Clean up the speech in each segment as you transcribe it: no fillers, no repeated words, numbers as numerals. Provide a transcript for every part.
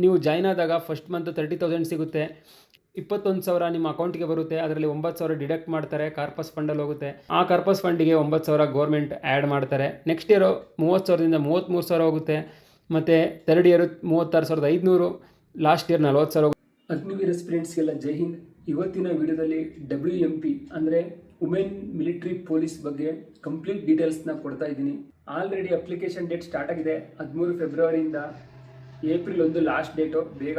ನೀವು ಜಾಯ್ನ್ ಆದಾಗ first month 30,000 ಸಿಗುತ್ತೆ. 21,000 ನಿಮ್ಮ ಅಕೌಂಟ್ಗೆ ಬರುತ್ತೆ. ಅದರಲ್ಲಿ 9,000 ಡಿಡಕ್ಟ್ ಮಾಡ್ತಾರೆ, ಕಾರ್ಪಸ್ ಫಂಡಲ್ಲಿ ಹೋಗುತ್ತೆ. ಆ ಕಾರ್ಪಸ್ ಫಂಡಿಗೆ 9,000 ಗೌರ್ಮೆಂಟ್ ಆ್ಯಡ್ ಮಾಡ್ತಾರೆ. ನೆಕ್ಸ್ಟ್ ಇಯರು 30,000ದಿಂದ 33,000 ಹೋಗುತ್ತೆ. ಮತ್ತು third year 36,500, last year 40,000. Agniveer ಸ್ಟೂಡೆಂಟ್ಸ್ಗೆಲ್ಲ ಜೈ ಹಿಂದ್. ಇವತ್ತಿನ ವಿಡಿಯೋದಲ್ಲಿ WMP ಅಂದರೆ ವುಮೆನ್ ಮಿಲಿಟರಿ ಪೊಲೀಸ್ ಬಗ್ಗೆ ಕಂಪ್ಲೀಟ್ ಡೀಟೇಲ್ಸ್ನ ಕೊಡ್ತಾ ಇದ್ದೀನಿ. ಆಲ್ರೆಡಿ ಅಪ್ಲಿಕೇಶನ್ ಡೇಟ್ ಸ್ಟಾರ್ಟ್ ಆಗಿದೆ. 13 ಫೆಬ್ರವರಿಯಿಂದ ಏಪ್ರಿಲ್ 1 ಲಾಸ್ಟ್ ಡೇಟು. ಬೇಗ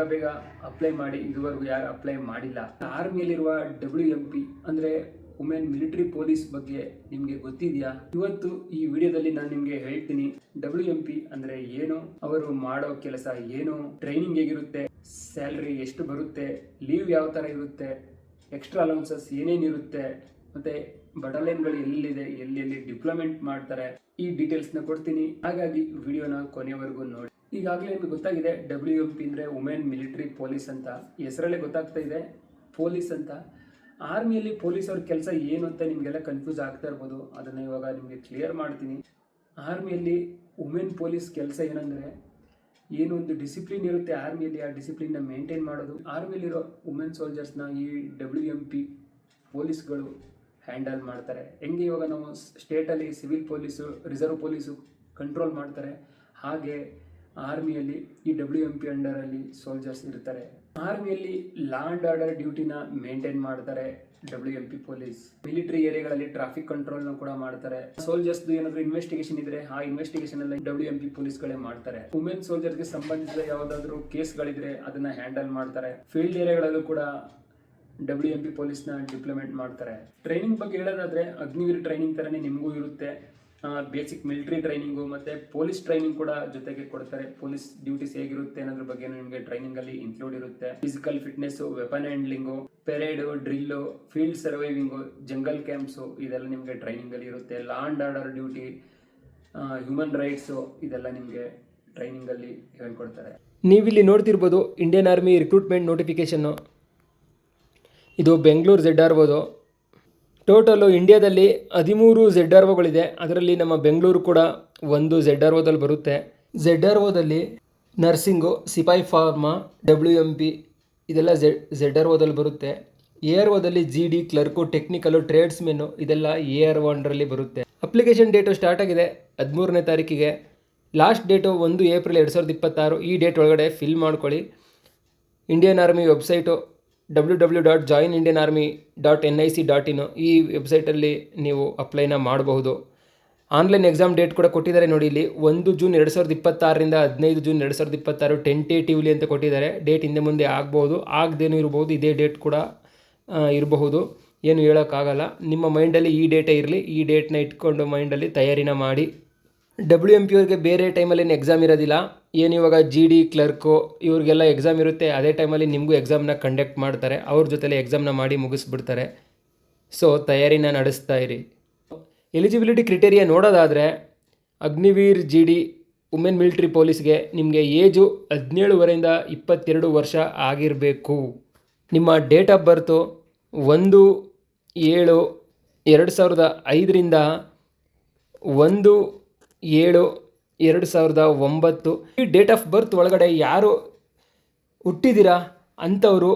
ಅಪ್ಲೈ ಮಾಡಿ. ಇದುವರೆಗೂ ಯಾರು ಅಪ್ಲೈ ಮಾಡಿಲ್ಲ. ಆರ್ಮಿಯಲ್ಲಿರುವ WMP ಅಂದರೆ ವುಮೆನ್ ಮಿಲಿಟರಿ ಪೊಲೀಸ್ ಬಗ್ಗೆ ನಿಮಗೆ ಗೊತ್ತಿದೆಯಾ? ಇವತ್ತು ಈ ವಿಡಿಯೋದಲ್ಲಿ ನಾನು ನಿಮಗೆ ಹೇಳ್ತೀನಿ WMP ಅಂದರೆ ಏನು, ಅವರು ಮಾಡೋ ಕೆಲಸ ಏನು, ಟ್ರೈನಿಂಗ್ ಹೇಗಿರುತ್ತೆ, ಸ್ಯಾಲ್ರಿ ಎಷ್ಟು ಬರುತ್ತೆ, ಲೀವ್ ಯಾವ ಥರ ಇರುತ್ತೆ, ಎಕ್ಸ್ಟ್ರಾ ಅಲೌನ್ಸಸ್ ಏನೇನಿರುತ್ತೆ, ಮತ್ತು ಬಟಾಲಿಯನ್ಗಳು ಎಲ್ಲಿದೆ, ಎಲ್ಲೆಲ್ಲಿ ಡಿಪ್ಲೊಯ್ಮೆಂಟ್ ಮಾಡ್ತಾರೆ, ಈ ಡೀಟೇಲ್ಸ್ನ ಕೊಡ್ತೀನಿ. ಹಾಗಾಗಿ ವಿಡಿಯೋನ ಕೊನೆಯವರೆಗೂ ನೋಡಿ. ಈಗಾಗಲೇ ನಿಮಗೆ ಗೊತ್ತಾಗಿದೆ WMP ಅಂದರೆ ವುಮೆನ್ ಮಿಲಿಟರಿ ಪೊಲೀಸ್ ಅಂತ. ಹೆಸರಲ್ಲೇ ಗೊತ್ತಾಗ್ತಾ ಇದೆ ಪೊಲೀಸ್ ಅಂತ. ಆರ್ಮಿಯಲ್ಲಿ ಪೊಲೀಸ್ ಅವ್ರ ಕೆಲಸ ಏನು ಅಂತ ನಿಮಗೆಲ್ಲ ಕನ್ಫ್ಯೂಸ್ ಆಗ್ತಾ ಇರ್ಬೋದು. ಅದನ್ನು ಇವಾಗ ನಿಮಗೆ ಕ್ಲಿಯರ್ ಮಾಡ್ತೀನಿ. ಆರ್ಮಿಯಲ್ಲಿ ವುಮೆನ್ ಪೊಲೀಸ್ ಕೆಲಸ ಏನಂದರೆ, ಏನು ಒಂದು ಡಿಸಿಪ್ಲಿನ್ ಇರುತ್ತೆ ಆರ್ಮಿಯಲ್ಲಿ, ಆ ಡಿಸಿಪ್ಲಿನ್ನ ಮೇಂಟೈನ್ ಮಾಡೋದು. ಆರ್ಮಿಯಲ್ಲಿರೋ ವುಮೆನ್ ಸೋಲ್ಜರ್ಸ್ನ ಈ WMP ಪೊಲೀಸ್ಗಳು ಹ್ಯಾಂಡಲ್ ಮಾಡ್ತಾರೆ. ಹೆಂಗೆ ಇವಾಗ ನಾವು ಸ್ಟೇಟಲ್ಲಿ civil police, reserve police control ಮಾಡ್ತಾರೆ, ಹಾಗೆ ಆರ್ಮಿಯಲ್ಲಿ ಈ WMP ಅಂಡರಲ್ಲಿ ಸೋಲ್ಜರ್ಸ್ ಇರ್ತಾರೆ. ಆರ್ಮಿಯಲ್ಲಿ ಲಾ ಅಂಡ್ ಆರ್ಡರ್ ಡ್ಯೂಟಿನ ಮೇಂಟೈನ್ ಮಾಡ್ತಾರೆ WMP ಪೊಲೀಸ್. ಮಿಲಿಟರಿ ಏರಿಯಾಗಳಲ್ಲಿ ಟ್ರಾಫಿಕ್ ಕಂಟ್ರೋಲ್ನ ಕೂಡ ಮಾಡ್ತಾರೆ. ಸೋಲ್ಜರ್ಸ್ ಏನಾದರೂ ಇನ್ವೆಸ್ಟಿಗೇಷನ್ ಇದ್ರೆ ಆ ಇನ್ವೆಸ್ಟಿಗೇಷನ್ ಎಲ್ಲ WMP ಪೊಲೀಸ್ಗಳೇ ಮಾಡ್ತಾರೆ. ವುಮೆನ್ ಸೋಲ್ಜರ್ಸ್ಗೆ ಸಂಬಂಧಿಸಿದ ಯಾವುದಾದ್ರೂ ಕೇಸ್ಗಳಿದ್ರೆ ಅದನ್ನ ಹ್ಯಾಂಡಲ್ ಮಾಡ್ತಾರೆ. ಫೀಲ್ಡ್ ಏರಿಯಾಗಳಲ್ಲೂ ಕೂಡ WMP ಪೊಲೀಸ್ನ ಡಿಪ್ಲೊಯ್ಮೆಂಟ್ ಮಾಡ್ತಾರೆ. ಟ್ರೈನಿಂಗ್ ಬಗ್ಗೆ ಹೇಳೋದಾದ್ರೆ ಅಗ್ನಿವೀರ್ ಟ್ರೈನಿಂಗ್ ಥರನೇ ನಿಮಗೂ ಇರುತ್ತೆ. ಬೇಸಿಕ್ ಮಿಲಿಟರಿ ಟ್ರೈನಿಂಗು ಮತ್ತು ಪೊಲೀಸ್ ಟ್ರೈನಿಂಗ್ ಕೂಡ ಜೊತೆಗೆ ಕೊಡ್ತಾರೆ. ಪೊಲೀಸ್ ಡ್ಯೂಟೀಸ್ ಹೇಗಿರುತ್ತೆ ಅನ್ನೋದ್ರ ಬಗ್ಗೆ ನಿಮಗೆ ಟ್ರೈನಿಂಗಲ್ಲಿ ಇನ್ಕ್ಲೂಡ್ ಇರುತ್ತೆ. Physical fitness, weapon handling, parade, drill, field surviving, jungle camps, ಇದೆಲ್ಲ ನಿಮಗೆ ಟ್ರೈನಿಂಗಲ್ಲಿ ಇರುತ್ತೆ. Law and order duty, human rights, ಇದೆಲ್ಲ ನಿಮಗೆ ಟ್ರೈನಿಂಗಲ್ಲಿ ಹೇಳ್ಕೊಡ್ತಾರೆ. ನೀವಿಲ್ಲಿ ನೋಡ್ತಿರ್ಬೋದು ಇಂಡಿಯನ್ ಆರ್ಮಿ ರಿಕ್ರೂಟ್ಮೆಂಟ್ ನೋಟಿಫಿಕೇಷನ್ನು. ಇದು ಬೆಂಗಳೂರು ZRO. ಟೋಟಲು ಇಂಡಿಯಾದಲ್ಲಿ 13 ZROಗಳಿದೆ. ಅದರಲ್ಲಿ ನಮ್ಮ ಬೆಂಗಳೂರು ಕೂಡ ಒಂದು ZROದಲ್ಲಿ ಬರುತ್ತೆ. ZROದಲ್ಲಿ ನರ್ಸಿಂಗು, ಸಿಪಾಯಿ ಫಾರ್ಮಾ, WMP ಇದೆಲ್ಲ ZROದಲ್ಲಿ ಬರುತ್ತೆ. AROದಲ್ಲಿ GD, ಕ್ಲರ್ಕು, ಟೆಕ್ನಿಕಲು, ಟ್ರೇಡ್ಸ್ಮೆನ್ನು ಇದೆಲ್ಲ ARO ಅಂಡರಲ್ಲಿ ಬರುತ್ತೆ. ಅಪ್ಲಿಕೇಶನ್ ಡೇಟು ಸ್ಟಾರ್ಟ್ ಆಗಿದೆ 13ನೇ ತಾರೀಕಿಗೆ. Last date 1 April 2026. ಈ ಡೇಟ್ ಒಳಗಡೆ ಫಿಲ್ ಮಾಡ್ಕೊಳ್ಳಿ. ಇಂಡಿಯನ್ ಆರ್ಮಿ ವೆಬ್ಸೈಟು www.joinindianarmy.nic.in ಈ ವೆಬ್ಸೈಟಲ್ಲಿ ನೀವು ಅಪ್ಲೈನ ಮಾಡಬಹುದು. ಆನ್ಲೈನ್ ಎಕ್ಸಾಮ್ ಡೇಟ್ ಕೂಡ ಕೊಟ್ಟಿದ್ದಾರೆ ನೋಡಿ ಇಲ್ಲಿ. 1 ಜೂನ್ 2026ರಿಂದ 15 ಜೂನ್ 2026 ಟೆಂಟೇಟಿವ್ಲಿ ಅಂತ ಕೊಟ್ಟಿದ್ದಾರೆ. ಡೇಟ್ ಹಿಂದೆ ಮುಂದೆ ಆಗ್ಬೋದು, ಆಗದೇನೂ ಇರ್ಬೋದು, ಇದೇ ಡೇಟ್ ಕೂಡ ಇರಬಹುದು, ಏನು ಹೇಳೋಕ್ಕಾಗಲ್ಲ. ನಿಮ್ಮ ಮೈಂಡಲ್ಲಿ ಈ ಡೇಟೇ ಇರಲಿ, ಈ ಡೇಟ್ನ ಇಟ್ಕೊಂಡು ಮೈಂಡಲ್ಲಿ ತಯಾರಿನ ಮಾಡಿ. WMP ಅವ್ರಿಗೆ ಬೇರೆ ಟೈಮಲ್ಲಿ ಏನು ಎಕ್ಸಾಮ್ ಇರೋದಿಲ್ಲ. ಏನು ಇವಾಗ GD, ಕ್ಲರ್ಕು ಇವ್ರಿಗೆಲ್ಲ ಎಕ್ಸಾಮ್ ಇರುತ್ತೆ, ಅದೇ ಟೈಮಲ್ಲಿ ನಿಮಗೂ ಎಕ್ಸಾಮ್ನ ಕಂಡಕ್ಟ್ ಮಾಡ್ತಾರೆ. ಅವ್ರ ಜೊತೆಲಿ ಎಕ್ಸಾಮ್ನ ಮಾಡಿ ಮುಗಿಸ್ಬಿಡ್ತಾರೆ. ಸೊ ತಯಾರಿನ ನಡೆಸ್ತಾ ಇರಿ. ಎಲಿಜಿಬಿಲಿಟಿ ಕ್ರಿಟೇರಿಯಾ ನೋಡೋದಾದರೆ ಅಗ್ನಿವೀರ್ GD ವುಮೆನ್ ಮಿಲಿಟರಿ ಪೊಲೀಸ್ಗೆ ನಿಮಗೆ ಏಜು 17 22 ವರ್ಷ ಆಗಿರಬೇಕು. ನಿಮ್ಮ ಡೇಟ್ ಆಫ್ ಬರ್ತು 1/7/2005ರಿಂದ 1/7/2009. ಈ ಡೇಟ್ ಆಫ್ ಬರ್ತ್ ಒಳಗಡೆ ಯಾರು ಹುಟ್ಟಿದ್ದೀರಾ ಅಂಥವರು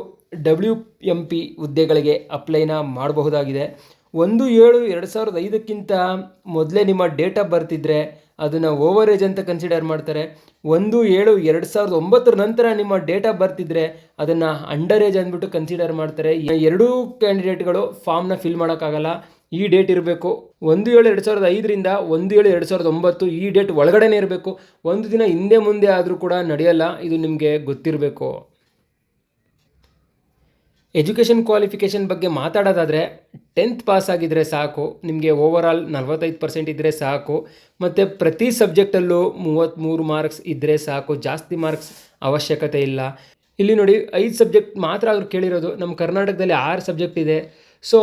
WMP ಹುದ್ದೆಗಳಿಗೆ ಅಪ್ಲೈನ ಮಾಡಬಹುದಾಗಿದೆ. 1/7/2005ಕ್ಕಿಂತ ಮೊದಲೇ ನಿಮ್ಮ ಡೇಟ್ ಆಫ್ ಬರ್ತ್ ಇದ್ದರೆ ಅದನ್ನು ಓವರ್ ಏಜ್ ಅಂತ ಕನ್ಸಿಡರ್ ಮಾಡ್ತಾರೆ. 1/7/2009 ನಂತರ ನಿಮ್ಮ ಡೇಟ್ ಆಫ್ ಬರ್ತ್ ಇದ್ದರೆ ಅದನ್ನು ಅಂಡರ್ ಏಜ್ ಅಂದ್ಬಿಟ್ಟು ಕನ್ಸಿಡರ್ ಮಾಡ್ತಾರೆ. ಎರಡೂ ಕ್ಯಾಂಡಿಡೇಟ್ಗಳು ಫಾರ್ಮ್ನ ಫಿಲ್ ಮಾಡೋಕ್ಕಾಗಲ್ಲ. ಈ ಡೇಟ್ ಇರಬೇಕು. 1/7/2005ರಿಂದ 1/7/2009 ಈ ಡೇಟ್ ಒಳಗಡೆನೇ ಇರಬೇಕು. ಒಂದು ದಿನ ಹಿಂದೆ ಮುಂದೆ ಆದರೂ ಕೂಡ ನಡೆಯಲ್ಲ. ಇದು ನಿಮಗೆ ಗೊತ್ತಿರಬೇಕು. ಎಜುಕೇಷನ್ ಕ್ವಾಲಿಫಿಕೇಷನ್ ಬಗ್ಗೆ ಮಾತಾಡೋದಾದರೆ 10th ಪಾಸ್ ಆಗಿದ್ದರೆ ಸಾಕು. ನಿಮಗೆ ಓವರಾಲ್ 45% ಇದ್ದರೆ ಸಾಕು. ಮತ್ತು ಪ್ರತಿ ಸಬ್ಜೆಕ್ಟಲ್ಲೂ 33 ಮಾರ್ಕ್ಸ್ ಇದ್ದರೆ ಸಾಕು. ಜಾಸ್ತಿ ಮಾರ್ಕ್ಸ್ ಅವಶ್ಯಕತೆ ಇಲ್ಲ. ಇಲ್ಲಿ ನೋಡಿ 5 ಸಬ್ಜೆಕ್ಟ್ ಮಾತ್ರ ಅವ್ರು ಕೇಳಿರೋದು. ನಮ್ಮ ಕರ್ನಾಟಕದಲ್ಲಿ 6 ಸಬ್ಜೆಕ್ಟ್ ಇದೆ. ಸೊ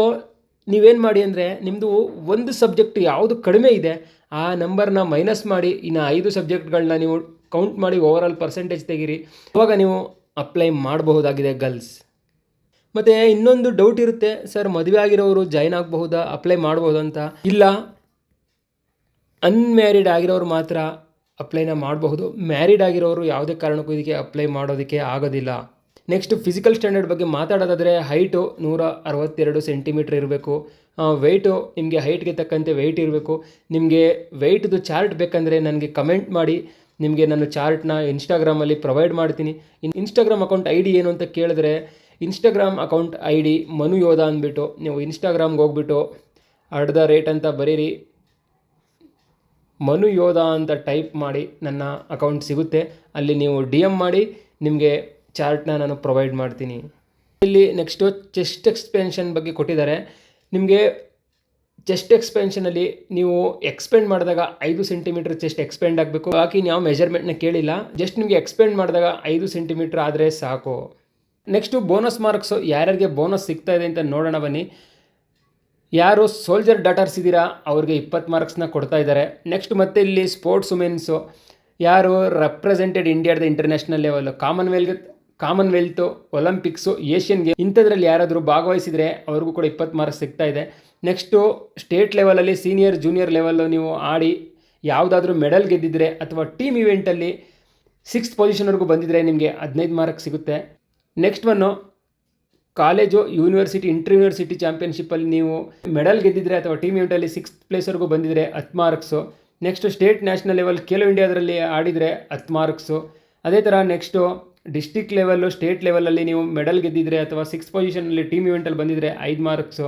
ನೀವೇನು ಮಾಡಿ ಅಂದರೆ ನಿಮ್ಮದು ಒಂದು ಸಬ್ಜೆಕ್ಟ್ ಯಾವುದು ಕಡಿಮೆ ಇದೆ ಆ ನಂಬರ್ನ ಮೈನಸ್ ಮಾಡಿ ಇನ್ನು 5 ಸಬ್ಜೆಕ್ಟ್ಗಳನ್ನ ನೀವು ಕೌಂಟ್ ಮಾಡಿ ಓವರಾಲ್ ಪರ್ಸೆಂಟೇಜ್ ತೆಗೀರಿ. ಅವಾಗ ನೀವು ಅಪ್ಲೈ ಮಾಡಬಹುದಾಗಿದೆ ಗರ್ಲ್ಸ್. ಮತ್ತು ಇನ್ನೊಂದು ಡೌಟ್ ಇರುತ್ತೆ, ಸರ್ ಮದುವೆ ಆಗಿರೋರು ಜಾಯ್ನ್ ಆಗಬಹುದಾ, ಅಪ್ಲೈ ಮಾಡ್ಬೋದು ಅಂತ. ಇಲ್ಲ, ಅನ್ಮ್ಯಾರಿಡ್ ಆಗಿರೋರು ಮಾತ್ರ ಅಪ್ಲೈನ ಮಾಡಬಹುದು. ಮ್ಯಾರಿಡ್ ಆಗಿರೋರು ಯಾವುದೇ ಕಾರಣಕ್ಕೂ ಇದಕ್ಕೆ ಅಪ್ಲೈ ಮಾಡೋದಕ್ಕೆ ಆಗೋದಿಲ್ಲ. ನೆಕ್ಸ್ಟ್ ಫಿಸಿಕಲ್ ಸ್ಟ್ಯಾಂಡರ್ಡ್ ಬಗ್ಗೆ ಮಾತಾಡೋದಾದರೆ ಹೈಟು 162 ಸೆಂಟಿಮೀಟ್ರ್ ಇರಬೇಕು. ವೆಯ್ಟು ನಿಮಗೆ ಹೈಟ್ಗೆ ತಕ್ಕಂತೆ ವೆಯ್ಟ್ ಇರಬೇಕು. ನಿಮಗೆ ವೆಯ್ಟ್ದು ಚಾರ್ಟ್ ಬೇಕಂದರೆ ನನಗೆ ಕಮೆಂಟ್ ಮಾಡಿ, ನಿಮಗೆ ನಾನು ಚಾರ್ಟ್ನ ಇನ್ಸ್ಟಾಗ್ರಾಮಲ್ಲಿ ಪ್ರೊವೈಡ್ ಮಾಡ್ತೀನಿ. ಇನ್ಸ್ಟಾಗ್ರಾಮ್ ಅಕೌಂಟ್ ಐ ಡಿ ಏನು ಅಂತ ಕೇಳಿದ್ರೆ, Instagram account I D Manu ಯೋಧ ಅಂದ್ಬಿಟ್ಟು ನೀವು ಇನ್ಸ್ಟಾಗ್ರಾಮ್ಗೆ ಹೋಗ್ಬಿಟ್ಟು @ ಅಂತ ಬರೀರಿ, ಮನು ಯೋಧ ಅಂತ ಟೈಪ್ ಮಾಡಿ ನನ್ನ ಅಕೌಂಟ್ ಸಿಗುತ್ತೆ. ಅಲ್ಲಿ ನೀವು DM ಮಾಡಿ, ನಿಮಗೆ ಚಾರ್ಟ್ನ ನಾನು ಪ್ರೊವೈಡ್ ಮಾಡ್ತೀನಿ. ಇಲ್ಲಿ ನೆಕ್ಸ್ಟು ಚೆಸ್ಟ್ ಎಕ್ಸ್ಪೆನ್ಷನ್ ಬಗ್ಗೆ ಕೊಟ್ಟಿದ್ದಾರೆ. ನಿಮಗೆ ಚೆಸ್ಟ್ ಎಕ್ಸ್ಪೆನ್ಷನಲ್ಲಿ ನೀವು ಎಕ್ಸ್ಪೆಂಡ್ ಮಾಡಿದಾಗ 5 ಸೆಂಟಿಮೀಟ್ರ್ ಚೆಸ್ಟ್ ಎಕ್ಸ್ಪೆಂಡ್ ಆಗಬೇಕು. ಬಾಕಿ ಯಾವ ಮೆಜರ್ಮೆಂಟ್ನ ಕೇಳಿಲ್ಲ, ಜಸ್ಟ್ ನಿಮಗೆ ಎಕ್ಸ್ಪೆಂಡ್ ಮಾಡಿದಾಗ 5 ಸೆಂಟಿಮೀಟ್ರ್ ಆದರೆ ಸಾಕು. ನೆಕ್ಸ್ಟು ಬೋನಸ್ ಮಾರ್ಕ್ಸು ಯಾರ್ಯಾರಿಗೆ ಬೋನಸ್ ಸಿಗ್ತಾ ಇದೆ ಅಂತ ನೋಡೋಣ ಬನ್ನಿ. ಯಾರು ಸೋಲ್ಜರ್ ಡಾಟರ್ಸ್ ಇದ್ದೀರಾ ಅವ್ರಿಗೆ 20 ಮಾರ್ಕ್ಸ್ನ ಕೊಡ್ತಾ ಇದ್ದಾರೆ. ನೆಕ್ಸ್ಟ್ ಮತ್ತೆ ಇಲ್ಲಿ ಸ್ಪೋರ್ಟ್ಸ್ ವುಮೆನ್ಸು ಯಾರು ರೆಪ್ರೆಸೆಂಟೆಡ್ ಇಂಡಿಯಾದ international level, Commonwealth, Olympics, Asian game ಇಂಥದ್ರಲ್ಲಿ ಯಾರಾದರೂ ಭಾಗವಹಿಸಿದರೆ ಅವ್ರಿಗೂ ಕೂಡ 20 ಮಾರ್ಕ್ಸ್ ಸಿಗ್ತಾ ಇದೆ. ನೆಕ್ಸ್ಟು ಸ್ಟೇಟ್ ಲೆವೆಲಲ್ಲಿ ಸೀನಿಯರ್ ಜೂನಿಯರ್ ಲೆವೆಲ್ಲು ನೀವು ಆಡಿ ಯಾವುದಾದ್ರೂ ಮೆಡಲ್ ಗೆದ್ದಿದ್ರೆ ಅಥವಾ ಟೀಮ್ ಇವೆಂಟಲ್ಲಿ 6th ಪೊಸಿಷನ್ವರೆಗೂ ಬಂದಿದ್ದರೆ ನಿಮಗೆ 15 ಮಾರ್ಕ್ಸ್ ಸಿಗುತ್ತೆ. Next college, university, inter university ಚಾಂಪಿಯನ್ಶಿಪ್ಪಲ್ಲಿ ನೀವು ಮೆಡಲ್ ಗೆದ್ದಿದ್ರೆ ಅಥವಾ ಟೀಮ್ ಇವೆಂಟಲ್ಲಿ 6th ಪ್ಲೇಸ್ವರೆಗೂ ಬಂದಿದ್ದರೆ 10 marks. Next state national level Khelo ಇಂಡಿಯಾದರಲ್ಲಿ ಆಡಿದರೆ 10 ಮಾರ್ಕ್ಸು. ಅದೇ ಥರ ನೆಕ್ಸ್ಟು ಡಿಸ್ಟಿಕ್ ಲೆವೆಲ್ಲು, ಸ್ಟೇಟ್ ಲೆವೆಲಲ್ಲಿ ನೀವು ಮೆಡಲ್ ಗೆದ್ದಿದ್ರೆ ಅಥವಾ 6th ಪೊಸಿಷನಲ್ಲಿ ಟೀಮ್ ಇವೆಂಟಲ್ಲಿ ಬಂದಿದ್ದರೆ 5 marks.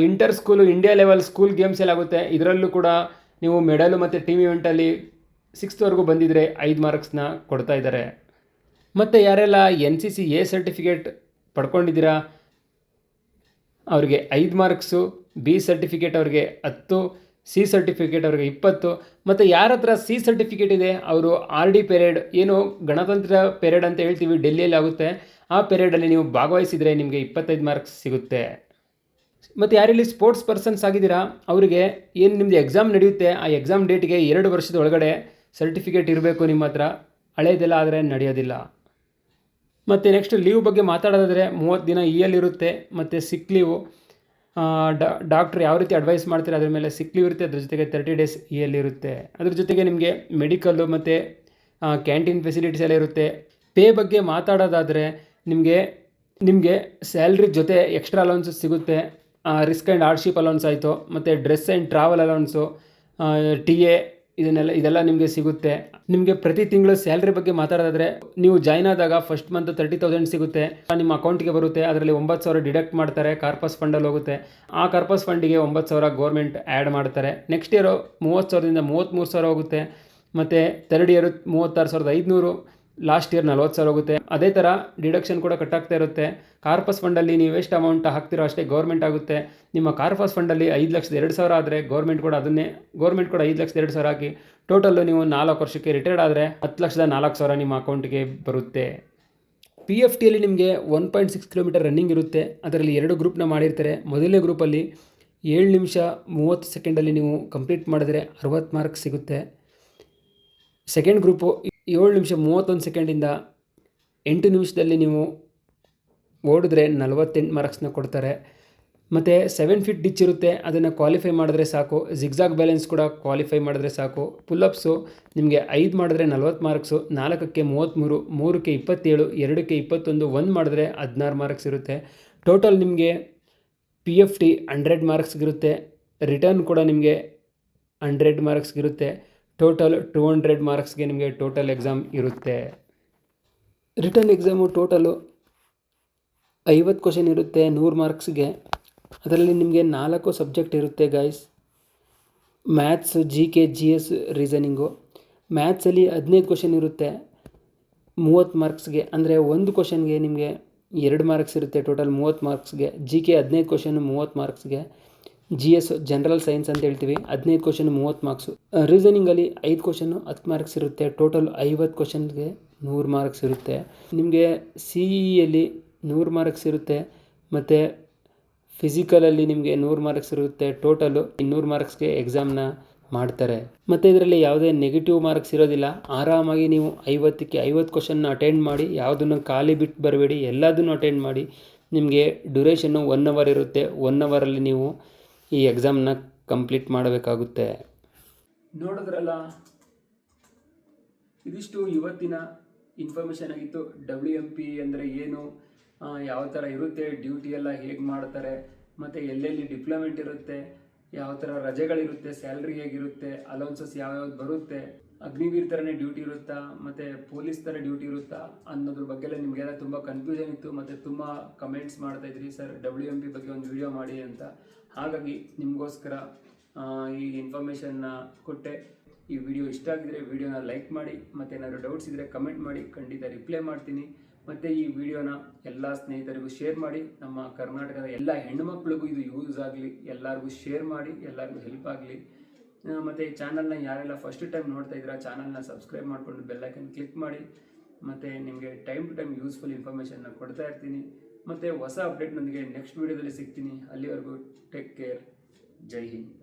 Inter school, India level school games ಎಲ್ಲ ಆಗುತ್ತೆ, ಇದರಲ್ಲೂ ಕೂಡ ನೀವು ಮೆಡಲು ಮತ್ತು ಟೀಮ್ ಇವೆಂಟಲ್ಲಿ 6thವರೆಗೂ ಬಂದಿದ್ದರೆ 5 ಮಾರ್ಕ್ಸ್ನ ಕೊಡ್ತಾ ಇದ್ದಾರೆ. ಮತ್ತು ಯಾರೆಲ್ಲ NCC A ಸರ್ಟಿಫಿಕೇಟ್ ಪಡ್ಕೊಂಡಿದ್ದೀರಾ ಅವ್ರಿಗೆ 5 ಮಾರ್ಕ್ಸು, B ಸರ್ಟಿಫಿಕೇಟ್ ಅವ್ರಿಗೆ 10, C ಸರ್ಟಿಫಿಕೇಟ್ ಅವ್ರಿಗೆ 20. ಮತ್ತು ಯಾರ ಹತ್ರ C ಸರ್ಟಿಫಿಕೇಟ್ ಇದೆ ಅವರು RD ಪೆರೇಡ್, ಏನು ಗಣತಂತ್ರ ಪೆರೇಡ್ ಅಂತ ಹೇಳ್ತೀವಿ, ಡೆಲ್ಲಿಯಲ್ಲಿ ಆಗುತ್ತೆ, ಆ ಪೆರೇಡಲ್ಲಿ ನೀವು ಭಾಗವಹಿಸಿದರೆ ನಿಮಗೆ 25 ಮಾರ್ಕ್ಸ್ ಸಿಗುತ್ತೆ. ಮತ್ತು ಯಾರಲ್ಲಿ ಸ್ಪೋರ್ಟ್ಸ್ ಪರ್ಸನ್ಸ್ ಆಗಿದ್ದೀರಾ ಅವರಿಗೆ ಏನು ನಿಮ್ಮದು ಎಕ್ಸಾಮ್ ನಡೆಯುತ್ತೆ ಆ ಎಕ್ಸಾಮ್ ಡೇಟ್ಗೆ 2 ವರ್ಷದ ಒಳಗಡೆ ಸರ್ಟಿಫಿಕೇಟ್ ಇರಬೇಕು ನಿಮ್ಮ ಹತ್ರ, ಹಳೇದೆಲ್ಲ ಆದರೆ ನಡೆಯೋದಿಲ್ಲ. ಮತ್ತು ನೆಕ್ಸ್ಟ್ ಲೀವ್ ಬಗ್ಗೆ ಮಾತಾಡೋದಾದರೆ 30 ದಿನ EL ಇರುತ್ತೆ. ಮತ್ತು ಸಿಕ್ ಲೀವು ಡಾಕ್ಟ್ರ್ ಯಾವ ರೀತಿ ಅಡ್ವೈಸ್ ಮಾಡ್ತಾರೆ ಅದ್ರ ಮೇಲೆ ಸಿಕ್ ಲೀವ್ ಇರುತ್ತೆ. ಅದ್ರ ಜೊತೆಗೆ 30 ಡೇಸ್ EL ಇರುತ್ತೆ. ಅದ್ರ ಜೊತೆಗೆ ನಿಮಗೆ ಮೆಡಿಕಲ್ಲು ಮತ್ತು ಕ್ಯಾಂಟೀನ್ ಫೆಸಿಲಿಟೀಸ್ ಎಲ್ಲ ಇರುತ್ತೆ. ಪೇ ಬಗ್ಗೆ ಮಾತಾಡೋದಾದರೆ ನಿಮಗೆ ಸ್ಯಾಲ್ರಿ ಜೊತೆ ಎಕ್ಸ್ಟ್ರಾ ಅಲೌನ್ಸಸ್ ಸಿಗುತ್ತೆ. ರಿಸ್ಕ್ ಆ್ಯಂಡ್ ಹಾರ್ಡ್ಶಿಪ್ ಅಲೌನ್ಸ್ ಆಯಿತು, ಮತ್ತು ಡ್ರೆಸ್ ಆ್ಯಂಡ್ ಟ್ರಾವೆಲ್ ಅಲೌನ್ಸು, TA ಇದೆಲ್ಲ ನಿಮಗೆ ಸಿಗುತ್ತೆ. ನಿಮಗೆ ಪ್ರತಿ ತಿಂಗಳು ಸ್ಯಾಲ್ರಿ ಬಗ್ಗೆ ಮಾತಾಡೋದಾದರೆ ನೀವು ಜಾಯ್ನ್ ಆದಾಗ ಫಸ್ಟ್ ಮಂತ್ 30,000 ಸಿಗುತ್ತೆ, ನಿಮ್ಮ ಅಕೌಂಟ್ಗೆ ಬರುತ್ತೆ. ಅದರಲ್ಲಿ 9,000 ಡಿಡಕ್ಟ್ ಮಾಡ್ತಾರೆ, ಕಾರ್ಪಸ್ ಫಂಡಲ್ಲಿ ಹೋಗುತ್ತೆ. ಆ ಕಾರ್ಪಸ್ ಫಂಡಿಗೆ 9,000 ಗೌರ್ಮೆಂಟ್ ಆ್ಯಡ್ ಮಾಡ್ತಾರೆ. ನೆಕ್ಸ್ಟ್ ಇಯರು 30,000ದಿಂದ 33,000 ಹೋಗುತ್ತೆ. ಮತ್ತು ಥರ್ಡ್ ಇಯರು 36,500, ಲಾಸ್ಟ್ ಇಯರ್ 40,000 ಹೋಗುತ್ತೆ. ಅದೇ ಥರ ಡಿಡಕ್ಷನ್ ಕೂಡ ಕಟ್ಟಾಗ್ತಾ ಇರುತ್ತೆ. ಕಾರ್ಪಸ್ ಫಂಡಲ್ಲಿ ನೀವು ಎಷ್ಟು ಅಮೌಂಟ್ ಹಾಕ್ತಿರೋ ಅಷ್ಟೇ ಗೌರ್ಮೆಂಟ್ ಆಗುತ್ತೆ. ನಿಮ್ಮ ಕಾರ್ಪಸ್ ಫಂಡಲ್ಲಿ 5,02,000 ಆದರೆ ಗೌರ್ಮೆಂಟ್ ಕೂಡ 5,02,000 ಹಾಕಿ ಟೋಟಲ್ಲು ನೀವು 4 ವರ್ಷಕ್ಕೆ ರಿಟೈರ್ಡ್ ಆದರೆ 10,04,000 ನಿಮ್ಮ ಅಕೌಂಟಿಗೆ ಬರುತ್ತೆ. PFTಯಲ್ಲಿ ನಿಮಗೆ 1.6 ಕಿಲೋಮೀಟರ್ ರನ್ನಿಂಗ್ ಇರುತ್ತೆ. ಅದರಲ್ಲಿ 2 ಗ್ರೂಪ್ನ ಮಾಡಿರ್ತಾರೆ. ಮೊದಲನೇ ಗ್ರೂಪಲ್ಲಿ 7 ನಿಮಿಷ 30 ಸೆಕೆಂಡಲ್ಲಿ ನೀವು ಕಂಪ್ಲೀಟ್ ಮಾಡಿದ್ರೆ 60 ಮಾರ್ಕ್ಸ್ ಸಿಗುತ್ತೆ. ಸೆಕೆಂಡ್ ಗ್ರೂಪು 7 ನಿಮಿಷ 31 ಸೆಕೆಂಡಿಂದ 8 ನಿಮಿಷದಲ್ಲಿ ನೀವು ಓಡಿದ್ರೆ 48 ಮಾರ್ಕ್ಸ್ನ ಕೊಡ್ತಾರೆ. ಮತ್ತು 7 ಫೀಟ್ ಡಿಚ್ ಇರುತ್ತೆ, ಅದನ್ನು ಕ್ವಾಲಿಫೈ ಮಾಡಿದ್ರೆ ಸಾಕು. ಜಿಗ್ಜಾಗ್ ಬ್ಯಾಲೆನ್ಸ್ ಕೂಡ ಕ್ವಾಲಿಫೈ ಮಾಡಿದ್ರೆ ಸಾಕು. ಪುಲ್ಲಪ್ಸು ನಿಮಗೆ 5 ಮಾಡಿದ್ರೆ 40 ಮಾರ್ಕ್ಸು, 4ಕ್ಕೆ 33, 3ಕ್ಕೆ 27, 2ಕ್ಕೆ 21, 1 ಮಾಡಿದ್ರೆ 16 ಮಾರ್ಕ್ಸ್ ಇರುತ್ತೆ. ಟೋಟಲ್ ನಿಮಗೆ PFT 100 ಮಾರ್ಕ್ಸ್ಗಿರುತ್ತೆ. ರಿಟರ್ನ್ ಕೂಡ ನಿಮಗೆ 100 ಮಾರ್ಕ್ಸ್ಗಿರುತ್ತೆ. ಟೋಟಲ್ 200 ಮಾರ್ಕ್ಸ್ಗೆ ನಿಮಗೆ ಟೋಟಲ್ ಎಕ್ಸಾಮ್ ಇರುತ್ತೆ. ರಿಟರ್ನ್ ಎಕ್ಸಾಮು ಟೋಟಲು 50 ಕ್ವಶನ್ ಇರುತ್ತೆ 100 ಮಾರ್ಕ್ಸ್ಗೆ. ಅದರಲ್ಲಿ ನಿಮಗೆ 4 ಸಬ್ಜೆಕ್ಟ್ ಇರುತ್ತೆ guys. Maths, GK, GS, reasoning. ಮ್ಯಾಥ್ಸಲ್ಲಿ 15 ಕ್ವಶನ್ ಇರುತ್ತೆ 30 ಮಾರ್ಕ್ಸ್ಗೆ, ಅಂದರೆ ಒಂದು ಕ್ವಶನ್ಗೆ ನಿಮಗೆ 2 ಮಾರ್ಕ್ಸ್ ಇರುತ್ತೆ. Total 30 ಮಾರ್ಕ್ಸ್ಗೆ. GK 15 question 30 ಮಾರ್ಕ್ಸ್ಗೆ. GS general science ಅಂತ ಹೇಳ್ತೀವಿ, 15 ಕ್ವಶನ್ 30 ಮಾರ್ಕ್ಸು. ರೀಸನಿಂಗಲ್ಲಿ 5 ಕ್ವಶನ್ನು 10 ಮಾರ್ಕ್ಸ್ ಇರುತ್ತೆ. ಟೋಟಲ್ 50 ಕ್ವಶನ್ಗೆ 100 ಮಾರ್ಕ್ಸ್ ಇರುತ್ತೆ. ನಿಮಗೆ CEಯಲ್ಲಿ 100 ಮಾರ್ಕ್ಸ್ ಇರುತ್ತೆ. ಮತ್ತು ಫಿಸಿಕಲಲ್ಲಿ ನಿಮಗೆ 100 ಮಾರ್ಕ್ಸ್ ಇರುತ್ತೆ. ಟೋಟಲು 200 ಮಾರ್ಕ್ಸ್ಗೆ ಎಕ್ಸಾಮ್ನ ಮಾಡ್ತಾರೆ. ಮತ್ತು ಇದರಲ್ಲಿ ಯಾವುದೇ ನೆಗೆಟಿವ್ ಮಾರ್ಕ್ಸ್ ಇರೋದಿಲ್ಲ. ಆರಾಮಾಗಿ ನೀವು 50ಕ್ಕೆ 50 ಕ್ವಶನ್ನ ಅಟೆಂಡ್ ಮಾಡಿ, ಯಾವುದನ್ನು ಖಾಲಿ ಬಿಟ್ಟು ಬರಬೇಡಿ, ಎಲ್ಲದನ್ನು ಅಟೆಂಡ್ ಮಾಡಿ. ನಿಮಗೆ ಡ್ಯೂರೇಷನ್ನು 1 ಅವರ್ ಇರುತ್ತೆ. 1 ಅವರಲ್ಲಿ ನೀವು ಈ ಎಕ್ಸಾಮ್ನ ಕಂಪ್ಲೀಟ್ ಮಾಡಬೇಕಾಗುತ್ತೆ. ನೋಡಿದ್ರಲ್ಲ ಇದಿಷ್ಟು ಇವತ್ತಿನ ಇನ್ಫಾರ್ಮೇಷನ್ ಆಗಿತ್ತು. WMP ಅಂದರೆ ಏನು, ಯಾವ ಥರ ಇರುತ್ತೆ, ಡ್ಯೂಟಿ ಎಲ್ಲ ಹೇಗೆ ಮಾಡ್ತಾರೆ, ಮತ್ತು ಎಲ್ಲೆಲ್ಲಿ ಡಿಪ್ಲೊಮೆಂಟ್ ಇರುತ್ತೆ, ಯಾವ ಥರ ರಜೆಗಳಿರುತ್ತೆ, ಸ್ಯಾಲ್ರಿ ಹೇಗಿರುತ್ತೆ, ಅಲೌನ್ಸಸ್ ಯಾವ್ಯಾವ್ದು ಬರುತ್ತೆ, ಅಗ್ನಿವೀರ್ ಥರನೇ ಡ್ಯೂಟಿ ಇರುತ್ತಾ, ಮತ್ತು ಪೊಲೀಸ್ ಥರ ಡ್ಯೂಟಿ ಇರುತ್ತಾ ಅನ್ನೋದ್ರ ಬಗ್ಗೆಲ್ಲ ನಿಮಗೆಲ್ಲ ತುಂಬ ಕನ್ಫ್ಯೂಷನ್ ಇತ್ತು ಮತ್ತು ತುಂಬ ಕಮೆಂಟ್ಸ್ ಮಾಡ್ತಾಯಿದ್ರಿ, ಸರ್ WMP ಬಗ್ಗೆ ಒಂದು ವಿಡಿಯೋ ಮಾಡಿ ಅಂತ. ಹಾಗಾಗಿ ನಿಮಗೋಸ್ಕರ ಈ ಇನ್ಫಾರ್ಮೇಷನ್ನ ಕೊಟ್ಟೆ. ಈ ವಿಡಿಯೋ ಇಷ್ಟ ಆಗಿದ್ರೆ ವಿಡಿಯೋನ ಲೈಕ್ ಮಾಡಿ, ಮತ್ತು ಏನಾದರೂ ಡೌಟ್ಸ್ ಇದ್ದರೆ ಕಮೆಂಟ್ ಮಾಡಿ, ಖಂಡಿತ ರಿಪ್ಲೈ ಮಾಡ್ತೀನಿ. ಮತ್ತು ಈ ವಿಡಿಯೋನ ಎಲ್ಲ ಸ್ನೇಹಿತರಿಗೂ ಶೇರ್ ಮಾಡಿ. ನಮ್ಮ ಕರ್ನಾಟಕದ ಎಲ್ಲ ಹೆಣ್ಣುಮಕ್ಳಿಗೂ ಇದು ಯೂಸ್ ಆಗಲಿ, ಎಲ್ಲರಿಗೂ ಶೇರ್ ಮಾಡಿ, ಎಲ್ಲರಿಗೂ ಹೆಲ್ಪ್ ಆಗಲಿ. ಮತ್ತು ಈ ಚಾನಲ್ನ ಯಾರೆಲ್ಲ ಫಸ್ಟ್ ಟೈಮ್ ನೋಡ್ತಾ ಇದ್ದೀರಾ, ಚಾನಲ್ನ ಸಬ್ಸ್ಕ್ರೈಬ್ ಮಾಡಿಕೊಂಡು ಬೆಲ್ಲೈಕನ್ ಕ್ಲಿಕ್ ಮಾಡಿ. ಮತ್ತು ನಿಮಗೆ ಟೈಮ್ ಟು ಟೈಮ್ ಯೂಸ್ಫುಲ್ ಇನ್ಫಾರ್ಮೇಷನ್ನ ಕೊಡ್ತಾ ಇರ್ತೀನಿ. ಮತ್ತು ಹೊಸ ಅಪ್ಡೇಟ್ನೊಂದಿಗೆ ನೆಕ್ಸ್ಟ್ ವಿಡಿಯೋದಲ್ಲಿ ಸಿಗ್ತೀನಿ. ಅಲ್ಲಿವರೆಗೂ ಟೇಕ್ ಕೇರ್. ಜೈ ಹಿಂದ್.